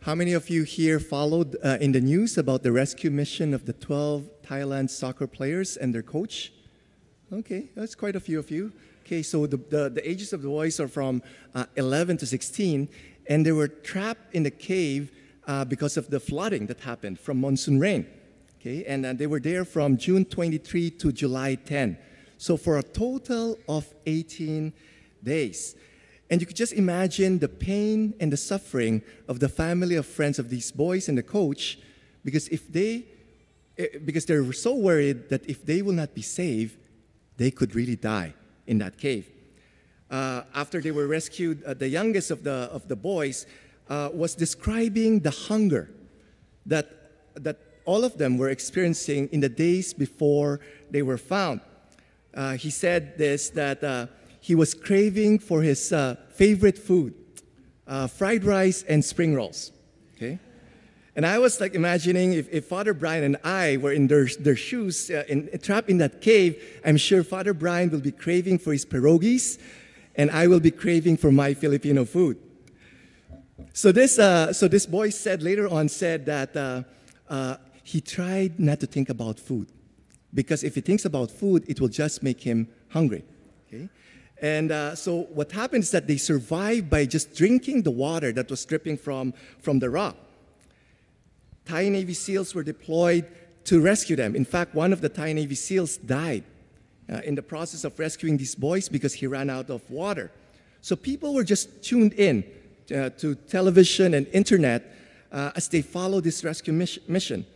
How many of you here followed in the news about the rescue mission of the 12 Thailand soccer players and their coach? Okay, that's quite a few of you. Okay, so the ages of the boys are from 11 to 16, and they were trapped in the cave because of the flooding that happened from monsoon rain. Okay, and they were there from June 23 to July 10. So for a total of 18 days. And you could just imagine the pain and the suffering of the family of friends of these boys and the coach, because they were so worried that if they will not be saved, they could really die in that cave. After they were rescued, the youngest of the boys was describing the hunger that all of them were experiencing in the days before they were found. He said this, that he was craving for his favorite food, fried rice and spring rolls. Okay, and I was like imagining if Father Brian and I were in their shoes, trapped in that cave, I'm sure Father Brian will be craving for his pierogies, and I will be craving for my Filipino food. So this boy said later on that he tried not to think about food, because if he thinks about food, it will just make him hungry. Okay. And so what happened is that they survived by just drinking the water that was dripping from the rock. Thai Navy SEALs were deployed to rescue them. In fact, one of the Thai Navy SEALs died in the process of rescuing these boys because he ran out of water. So people were just tuned in to television and internet as they followed this rescue mission.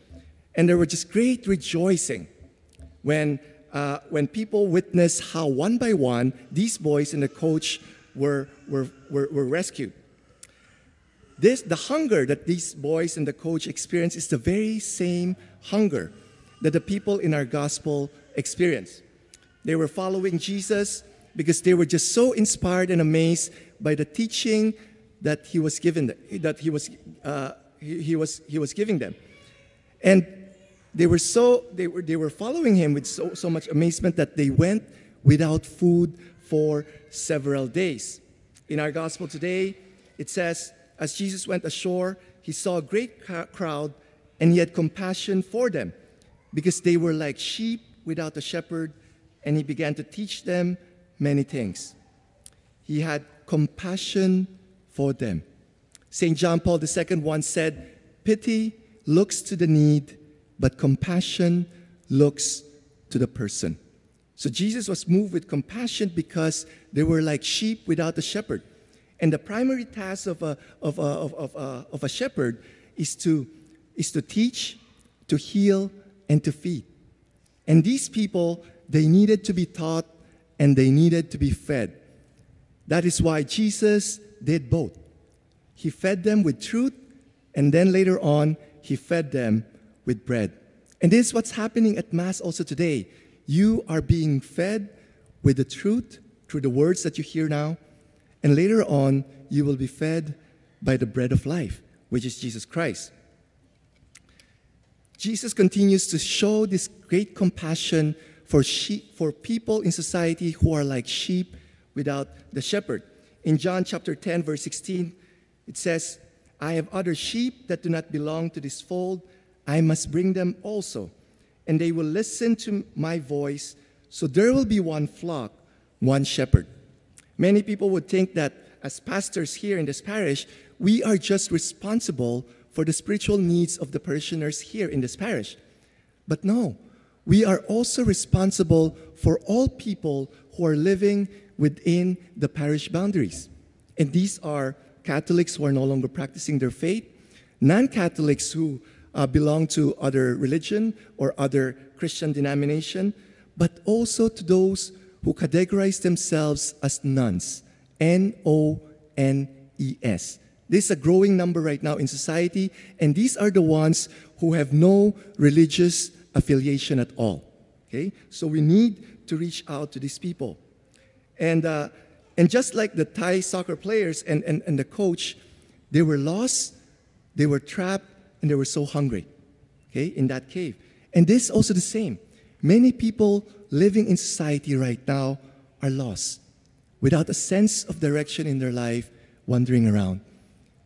And there were just great rejoicing when people witnessed how one by one these boys and the coach were rescued. The hunger that these boys and the coach experienced is the very same hunger that the people in our gospel experience. They were following Jesus because they were just so inspired and amazed by the teaching that he was giving them, and they were following him with so much amazement that they went without food for several days. In our gospel today, it says, as Jesus went ashore, he saw a great crowd, and he had compassion for them because they were like sheep without a shepherd, and he began to teach them many things. He had compassion for them. St. John Paul II once said, "Pity looks to the need, but compassion looks to the person." So Jesus was moved with compassion because they were like sheep without a shepherd. And the primary task of a shepherd is to teach, to heal, and to feed. And these people, they needed to be taught and they needed to be fed. That is why Jesus did both. He fed them with truth, and then later on, he fed them with bread. And this is what's happening at Mass also today. You are being fed with the truth through the words that you hear now, and later on, you will be fed by the bread of life, which is Jesus Christ. Jesus continues to show this great compassion for people in society who are like sheep without the shepherd. In John chapter 10, verse 16, it says, "I have other sheep that do not belong to this fold. I must bring them also, and they will listen to my voice. So there will be one flock, one shepherd." Many people would think that as pastors here in this parish, we are just responsible for the spiritual needs of the parishioners here in this parish. But no, we are also responsible for all people who are living within the parish boundaries. And these are Catholics who are no longer practicing their faith, non-Catholics who belong to other religion or other Christian denomination, but also to those who categorize themselves as nuns, N-O-N-E-S. This is a growing number right now in society, and these are the ones who have no religious affiliation at all. Okay? So we need to reach out to these people. And just like the Thai soccer players and the coach, they were lost, they were trapped, and they were so hungry, okay, in that cave. And this is also the same. Many people living in society right now are lost, without a sense of direction in their life, wandering around.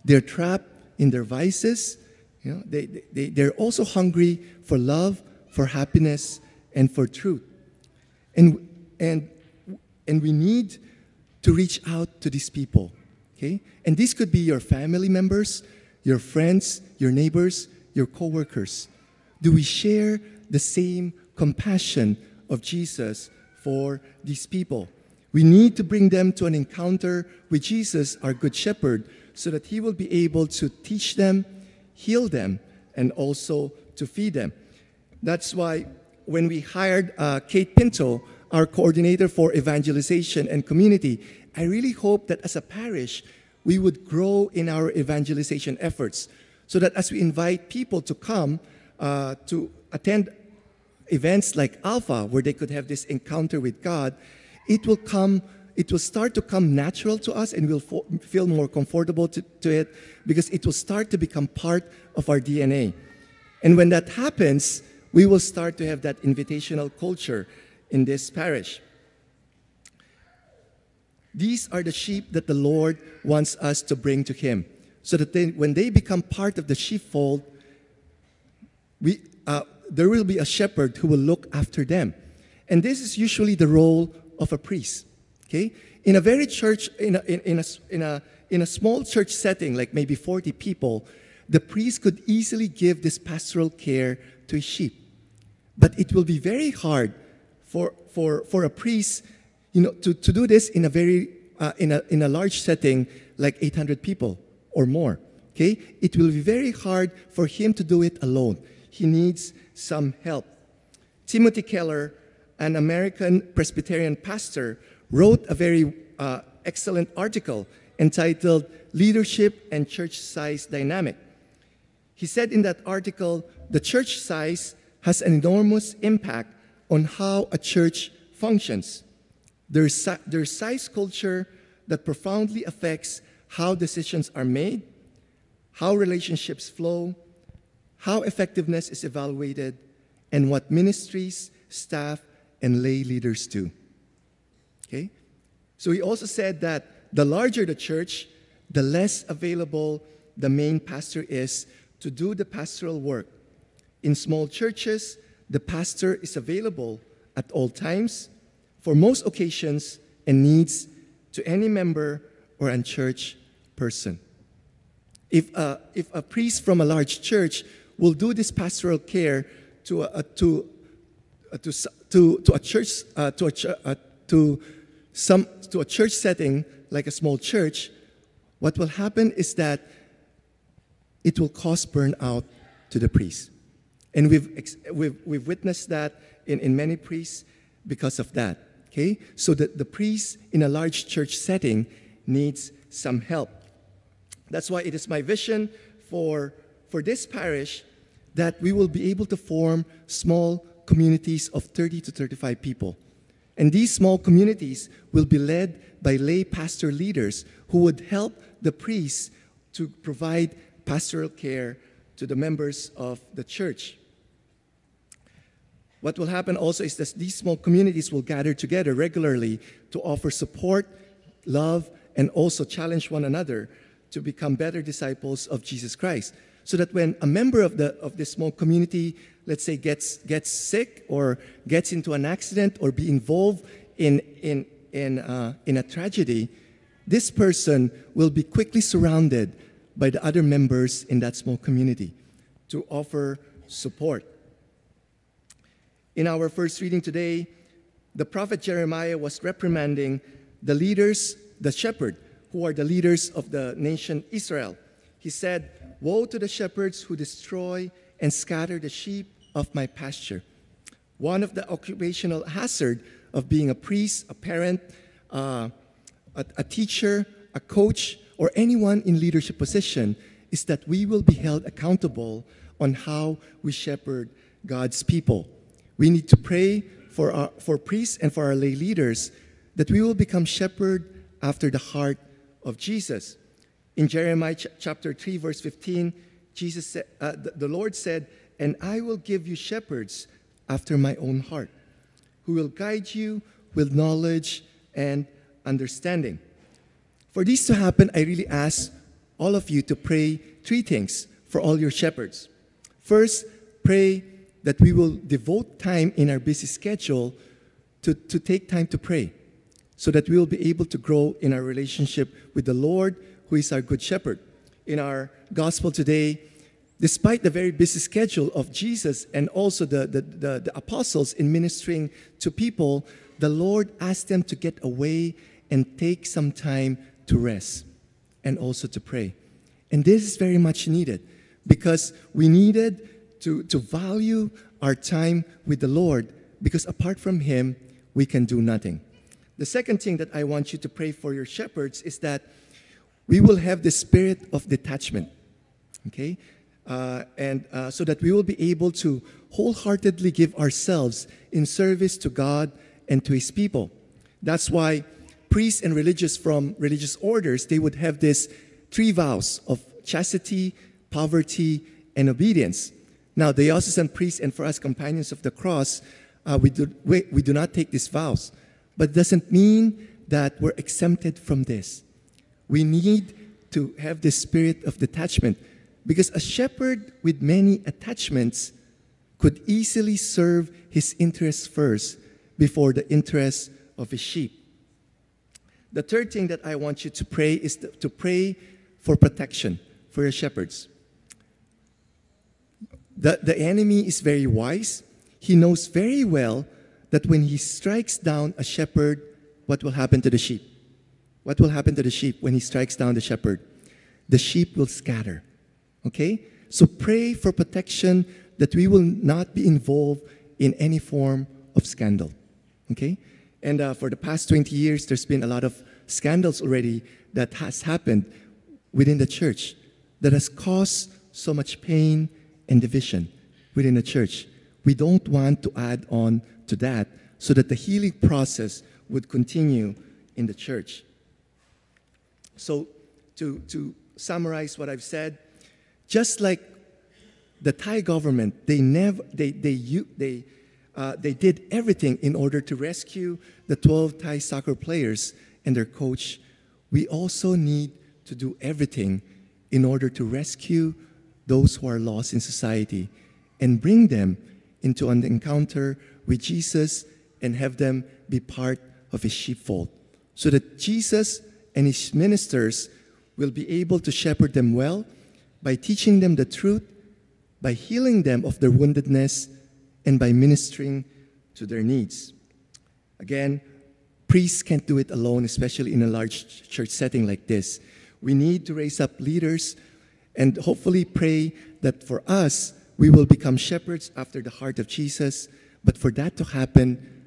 They're trapped in their vices. They're also hungry for love, for happiness, and for truth. And we need to reach out to these people. Okay? And this could be your family members, your friends, your neighbors, your coworkers. Do we share the same compassion of Jesus for these people? We need to bring them to an encounter with Jesus, our Good Shepherd, so that he will be able to teach them, heal them, and also to feed them. That's why when we hired Kate Pinto, our coordinator for evangelization and community, I really hope that as a parish, we would grow in our evangelization efforts so that as we invite people to come to attend events like Alpha, where they could have this encounter with God, it will start to come natural to us, and we'll feel more comfortable to it, because it will start to become part of our DNA. And when that happens, we will start to have that invitational culture in this parish. These are the sheep that the Lord wants us to bring to him, so that when they become part of the sheepfold, there will be a shepherd who will look after them. And this is usually the role of a priest. Okay? In a very church, in a small church setting, like maybe 40 people, the priest could easily give this pastoral care to his sheep. But it will be very hard for a priest, to do this in a very in a large setting like 800 people or more. Okay? It will be very hard for him to do it alone. He needs some help. Timothy Keller, an American Presbyterian pastor, wrote a very excellent article entitled Leadership and Church Size Dynamic. He said in that article, the church size has an enormous impact on how a church functions. There's size culture that profoundly affects how decisions are made, how relationships flow, how effectiveness is evaluated, and what ministries, staff, and lay leaders do. Okay? So he also said that the larger the church, the less available the main pastor is to do the pastoral work. In small churches, the pastor is available at all times, for most occasions and needs, to any member or unchurched person. If a priest from a large church will do this pastoral care to a church setting like a small church, what will happen is that it will cause burnout to the priest. And we've witnessed that in many priests because of that. Okay? So the priest in a large church setting needs some help. That's why it is my vision for this parish that we will be able to form small communities of 30 to 35 people. And these small communities will be led by lay pastor leaders who would help the priests to provide pastoral care to the members of the church. What will happen also is that these small communities will gather together regularly to offer support, love, and also challenge one another to become better disciples of Jesus Christ. So that when a member of this small community, let's say, gets sick or gets into an accident or be involved in a tragedy, this person will be quickly surrounded by the other members in that small community to offer support. In our first reading today, the prophet Jeremiah was reprimanding the leaders, the shepherd, who are the leaders of the nation Israel. He said, "Woe to the shepherds who destroy and scatter the sheep of my pasture." One of the occupational hazards of being a priest, a parent, a teacher, a coach, or anyone in leadership position is that we will be held accountable on how we shepherd God's people. We need to pray for priests and for our lay leaders that we will become shepherd after the heart of Jesus. In Jeremiah chapter 3, verse 15, the Lord said, "And I will give you shepherds after my own heart, who will guide you with knowledge and understanding." For this to happen, I really ask all of you to pray 3 things for all your shepherds. First, pray that we will devote time in our busy schedule to take time to pray, so that we will be able to grow in our relationship with the Lord, who is our good shepherd. In our gospel today, despite the very busy schedule of Jesus and also the apostles in ministering to people, the Lord asked them to get away and take some time to rest and also to pray. And this is very much needed, because we needed to value our time with the Lord, because apart from Him, we can do nothing. The second thing that I want you to pray for your shepherds is that we will have the spirit of detachment, okay? So that we will be able to wholeheartedly give ourselves in service to God and to His people. That's why priests and religious from religious orders, they would have these 3 vows of chastity, poverty, and obedience. Now, the diocesan priests and for us companions of the cross, we do not take these vows. But it doesn't mean that we're exempted from this. We need to have this spirit of detachment, because a shepherd with many attachments could easily serve his interests first before the interests of his sheep. The third thing that I want you to pray is to pray for protection for your shepherds. The enemy is very wise. He knows very well that when he strikes down a shepherd, what will happen to the sheep? What will happen to the sheep when he strikes down the shepherd? The sheep will scatter. Okay? So pray for protection, that we will not be involved in any form of scandal. Okay? And for the past 20 years, there's been a lot of scandals already that has happened within the church that has caused so much pain and division within the church. We don't want to add on to that, so that the healing process would continue in the church. So to summarize what I've said, just like the Thai government, they did everything in order to rescue the 12 Thai soccer players and their coach. We also need to do everything in order to rescue those who are lost in society and bring them into an encounter with Jesus and have them be part of His sheepfold, so that Jesus and His ministers will be able to shepherd them well by teaching them the truth, by healing them of their woundedness, and by ministering to their needs. Again, priests can't do it alone, especially in a large church setting like this. We need to raise up leaders and hopefully pray that for us, we will become shepherds after the heart of Jesus. But for that to happen,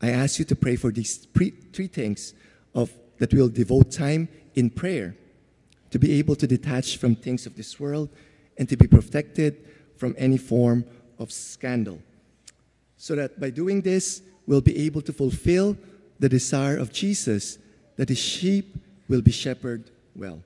I ask you to pray for these 3 things: that we'll devote time in prayer, to be able to detach from things of this world, and to be protected from any form of scandal. So that by doing this, we'll be able to fulfill the desire of Jesus, that His sheep will be shepherded well.